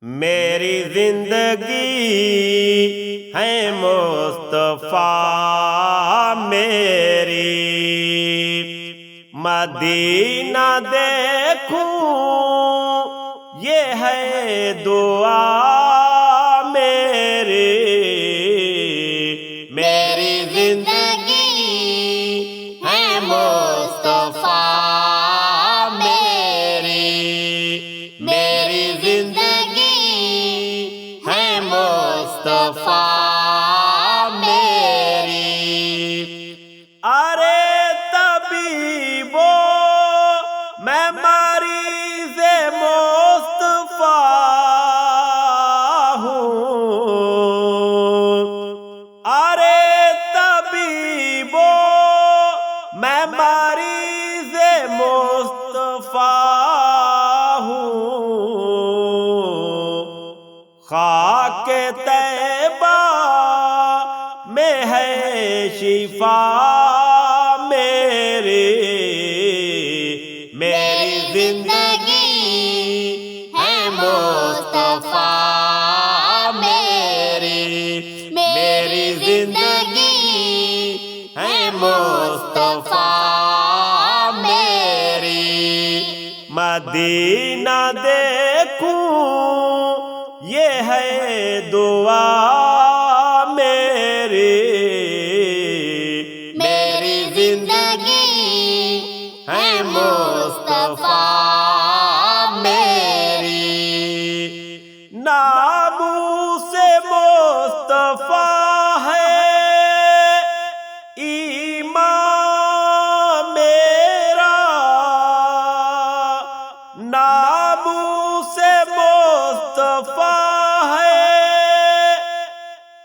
میری زندگی ہے مصطفیٰ میری، مدینہ دیکھوں یہ ہے دعا میری۔ میری زندگی ہے مصطفیٰ میری، میری زندگی ہے مصطفیٰ میری۔ ارے طبیبو میں مریض مصطفیٰ ہوں، ارے طبیبو میں مریض مصطفیٰ ہوں، خاک طیبہ میں ہے شفا میری۔ میری زندگی ہے مصطفیٰ میری، میری زندگی ہے مصطفیٰ میری۔ مدینہ دیکھوں یہ ہے دعا میری، میری زندگی ہے مصطفیٰ میری۔ ناموس مصطفیٰ ہے ایمان میرا، ناموس مصطفیٰ ہے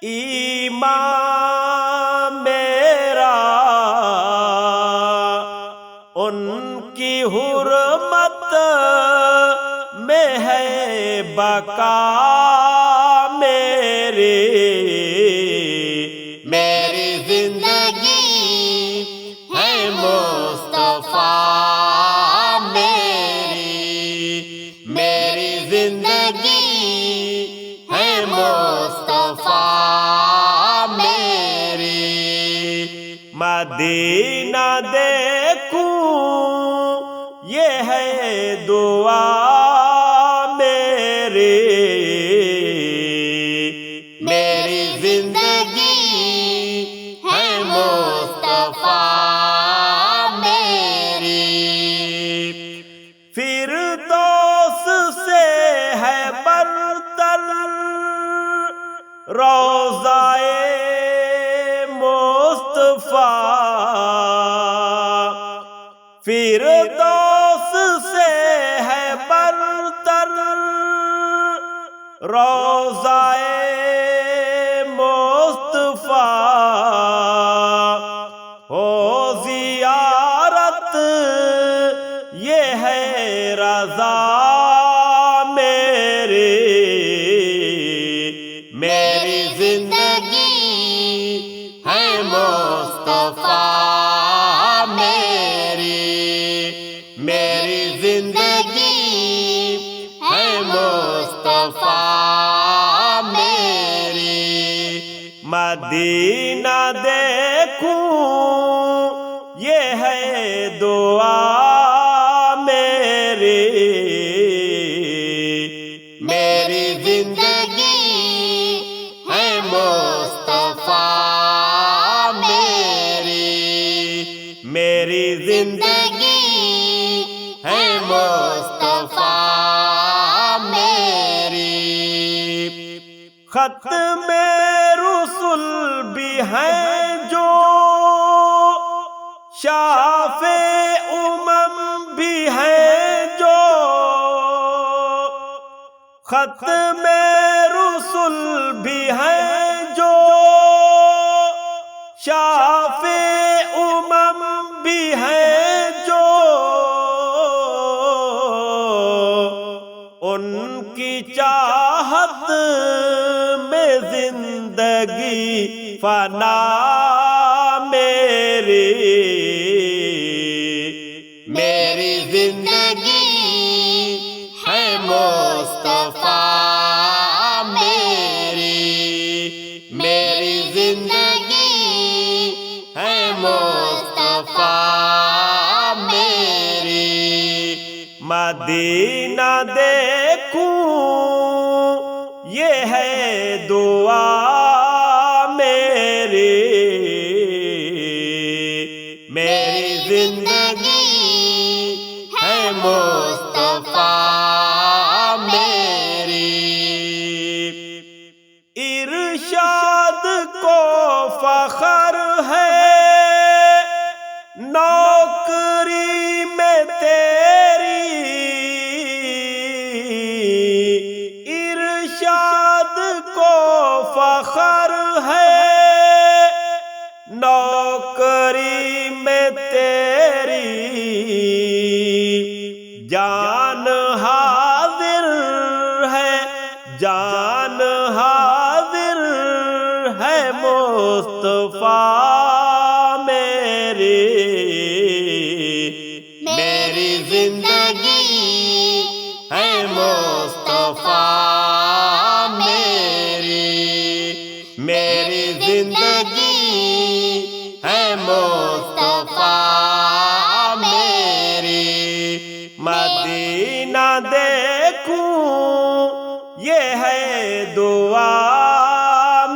ایمان میرا، ان کی حرمت میں ہے بقا میری۔ میری زندگی ہے مصطفیٰ میری، میری زندگی ہے مصطفیٰ میری۔ مدینہ دیکھوں یہ ہے دعا میری، میری زندگی ہے مصطفیٰ میری۔ فردوس سے ہے برتر روضہ مصطفیٰ، فردوس سے ہے برتر روضہ مصطفیٰ، ہو زیارت یہ ہے رضا میری۔ میری زندگی ہے مصطفیٰ میری، میری زندگی ہے مصطفیٰ میری۔ مدینہ دیکھوں یہ ہے دعا میری، میری زندگی ہے مصطفیٰ میری، میری زندگی ہے مصطفیٰ میری۔ ختم رسل بھی ہیں جو، شافع امم بھی ہیں جو، ختم رسل بھی ہیں جو، شافع امم بھی ہیں جو، ان کی چاہت میں زندگی فنا میری۔ میری زندگی ہے مصطفیٰ مدینہ دیکھوں یہ ہے دعا میری زندگی ہے مصطفیٰ میری ارشاد کو فخر ہے نوکری میں تیری ارشاد کو فخر ہے نوکری میں تیری جان حاضر ہے جان حاضر ہے مصطفیٰ میری زندگی ہے مصطفیٰ میری زندگی ہے مصطفیٰ میری مدینہ دیکھوں یہ ہے دعا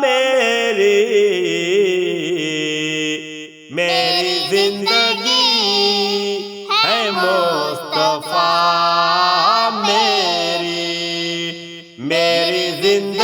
میری زندگی ہے مصطفیٰ میری زندگی